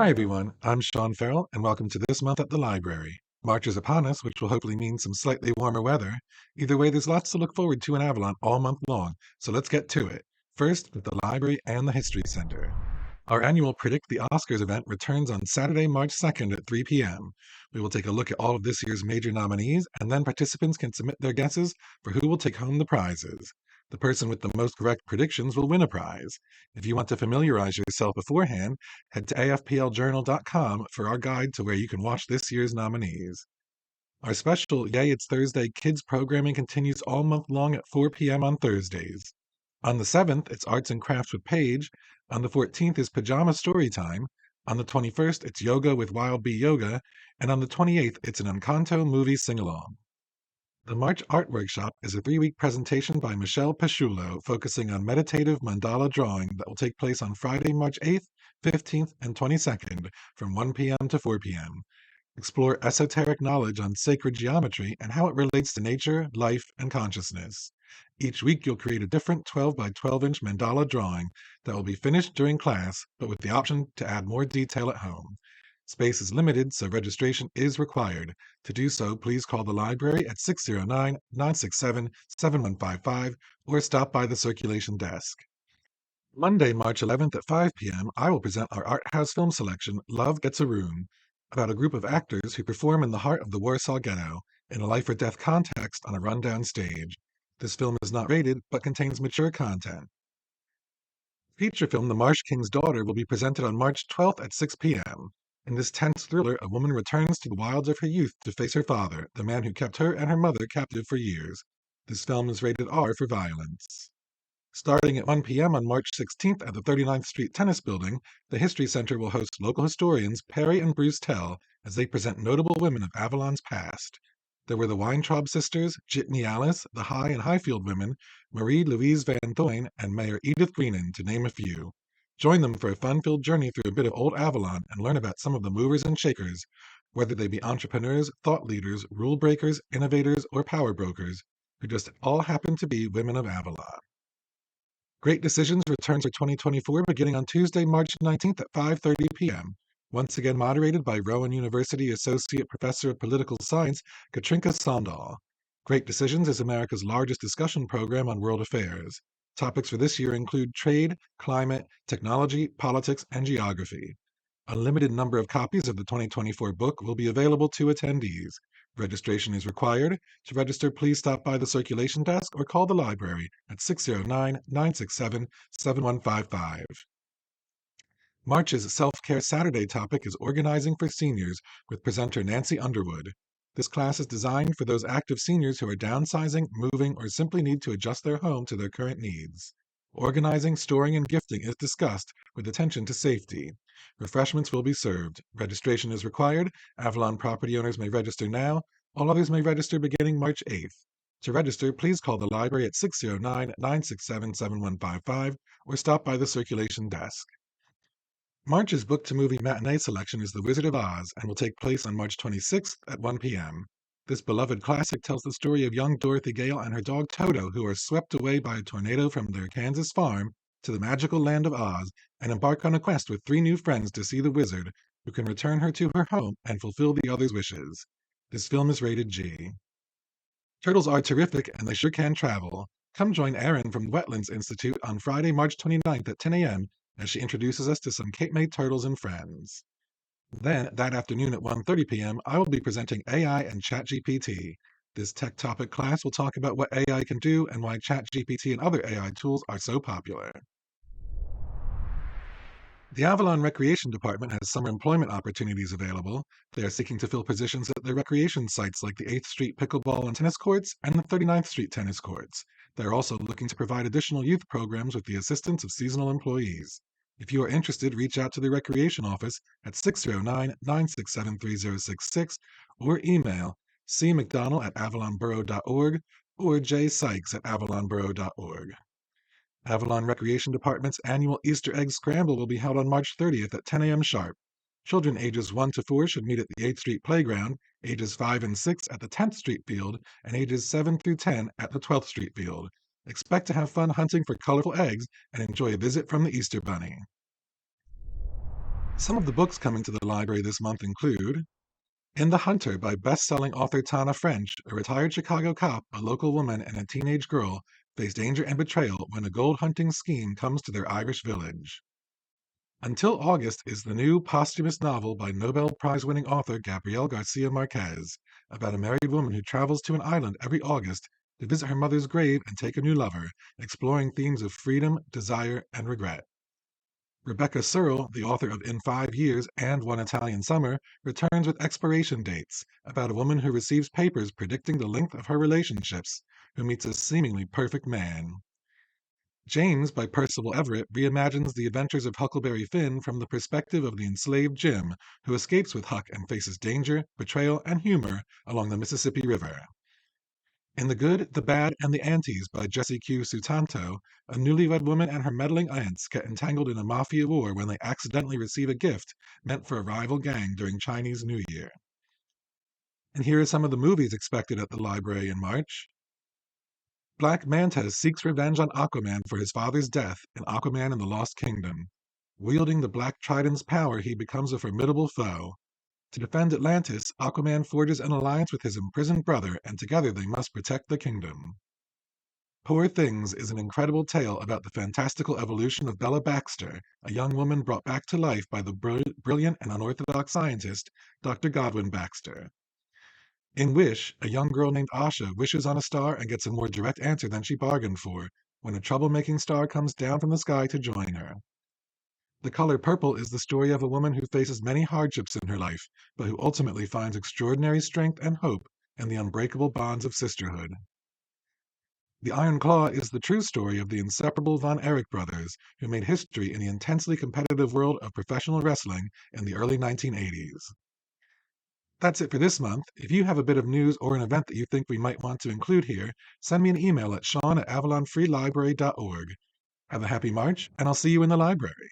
Hi, everyone. I'm Sean Farrell, and welcome to This Month at the Library. March is upon us, which will hopefully mean some slightly warmer weather. Either way, there's lots to look forward to in Avalon all month long, so let's get to it. First, with the library and the History Center. Our annual Predict the Oscars event returns on Saturday, March 2nd at 3 p.m. We will take a look at all of this year's major nominees, and then participants can submit their guesses for who will take home the prizes. The person with the most correct predictions will win a prize. If you want to familiarize yourself beforehand, head to afpljournal.com for our guide to where you can watch this year's nominees. Our special Yay It's Thursday kids programming continues all month long at 4 p.m. on Thursdays. On the 7th, it's Arts and Crafts with Paige. On the 14th is Pajama Story Time. On the 21st, it's Yoga with Wild Bee Yoga. And on the 28th, it's an Encanto movie sing-along. The March Art Workshop is a 3-week presentation by Michelle Pesciullo focusing on meditative mandala drawing that will take place on Friday, March 8th, 15th, and 22nd from 1 p.m. to 4 p.m. Explore esoteric knowledge on sacred geometry and how it relates to nature, life, and consciousness. Each week, you'll create a different 12 by 12-inch mandala drawing that will be finished during class, but with the option to add more detail at home. Space is limited, so registration is required. To do so, please call the library at 609 967 7155 or stop by the circulation desk. Monday, March 11th at 5 p.m., I will present our art house film selection, Love Gets a Room, about a group of actors who perform in the heart of the Warsaw Ghetto in a life or death context on a rundown stage. This film is not rated but contains mature content. Feature film The Marsh King's Daughter will be presented on March 12th at 6 p.m. In this tense thriller, a woman returns to the wilds of her youth to face her father, the man who kept her and her mother captive for years. This film is rated R for violence. Starting at 1 p.m. on March 16th at the 39th Street Tennis Building, the History Center will host local historians Perry and Bruce Tell as they present notable women of Avalon's past. There were the Weintraub sisters, Jitney Alice, the High and Highfield women, Marie Louise Van Thoyne, and Mayor Edith Greenan, to name a few. Join them for a fun-filled journey through a bit of old Avalon and learn about some of the movers and shakers, whether they be entrepreneurs, thought leaders, rule breakers, innovators, or power brokers, who just all happen to be women of Avalon. Great Decisions returns for 2024 beginning on Tuesday, March 19th at 5:30 p.m. Once again moderated by Rowan University Associate Professor of Political Science, Katrinka Sondal. Great Decisions is America's largest discussion program on world affairs. Topics for this year include trade, climate, technology, politics, and geography. A limited number of copies of the 2024 book will be available to attendees. Registration is required. To register, please stop by the circulation desk or call the library at 609 967 7155. March's Self Care Saturday topic is Organizing for Seniors with presenter Nancy Underwood. This class is designed for those active seniors who are downsizing, moving, or simply need to adjust their home to their current needs. Organizing, storing, and gifting is discussed with attention to safety. Refreshments will be served. Registration is required. Avalon property owners may register now. All others may register beginning March 8th. To register, please call the library at 609 967 7155 or stop by the circulation desk. March's book to movie matinee selection is The Wizard of Oz and will take place on March 26th at 1 p.m. This beloved classic tells the story of young Dorothy Gale and her dog Toto, who are swept away by a tornado from their Kansas farm to the magical land of Oz and embark on a quest with 3 new friends to see the wizard, who can return her to her home and fulfill the others' wishes. This film is rated G. Turtles are terrific and they sure can travel. Come join Erin from the Wetlands Institute on Friday, March 29th at 10 a.m. as she introduces us to some Cape May turtles and friends. Then, that afternoon at 1:30 p.m., I will be presenting AI and ChatGPT. This tech topic class will talk about what AI can do and why ChatGPT and other AI tools are so popular. The Avalon Recreation Department has summer employment opportunities available. They are seeking to fill positions at their recreation sites like the 8th Street Pickleball and Tennis Courts and the 39th Street Tennis Courts. They are also looking to provide additional youth programs with the assistance of seasonal employees. If you are interested, reach out to the Recreation Office at 609 967 3066 or email cmcdonald@avalonborough.org or jsykes@avalonborough.org. Avalon Recreation Department's annual Easter Egg Scramble will be held on March 30th at 10 a.m. sharp. Children ages 1 to 4 should meet at the 8th Street Playground, ages 5 and 6 at the 10th Street Field, and ages 7 through 10 at the 12th Street Field. Expect to have fun hunting for colorful eggs and enjoy a visit from the Easter Bunny. Some of the books coming to the library this month include In the Hunter by best-selling author Tana French, a retired Chicago cop, a local woman, and a teenage girl face danger and betrayal when a gold hunting scheme comes to their Irish village. Until August is the new posthumous novel by Nobel Prize-winning author Gabriel Garcia Marquez about a married woman who travels to an island every August to visit her mother's grave and take a new lover, exploring themes of freedom, desire, and regret. Rebecca Searle, the author of In 5 Years and One Italian Summer, returns with expiration dates about a woman who receives papers predicting the length of her relationships, who meets a seemingly perfect man. James by Percival Everett reimagines the adventures of Huckleberry Finn from the perspective of the enslaved Jim, who escapes with Huck and faces danger, betrayal, and humor along the Mississippi River. In The Good, the Bad, and the Antes by Jessie Q. Sutanto, a newlywed woman and her meddling aunts get entangled in a mafia war when they accidentally receive a gift meant for a rival gang during Chinese New Year. And here are some of the movies expected at the library in March. Black Manta seeks revenge on Aquaman for his father's death in Aquaman and the Lost Kingdom. Wielding the Black Trident's power, he becomes a formidable foe. To defend Atlantis, Aquaman forges an alliance with his imprisoned brother, and together they must protect the kingdom. Poor Things is an incredible tale about the fantastical evolution of Bella Baxter, a young woman brought back to life by the brilliant and unorthodox scientist, Dr. Godwin Baxter. In Wish, a young girl named Asha wishes on a star and gets a more direct answer than she bargained for when a troublemaking star comes down from the sky to join her. The Color Purple is the story of a woman who faces many hardships in her life, but who ultimately finds extraordinary strength and hope in the unbreakable bonds of sisterhood. The Iron Claw is the true story of the inseparable Von Erich brothers, who made history in the intensely competitive world of professional wrestling in the early 1980s. That's it for this month. If you have a bit of news or an event that you think we might want to include here, send me an email at sean@avalonfreelibrary.org. Have a happy March, and I'll see you in the library.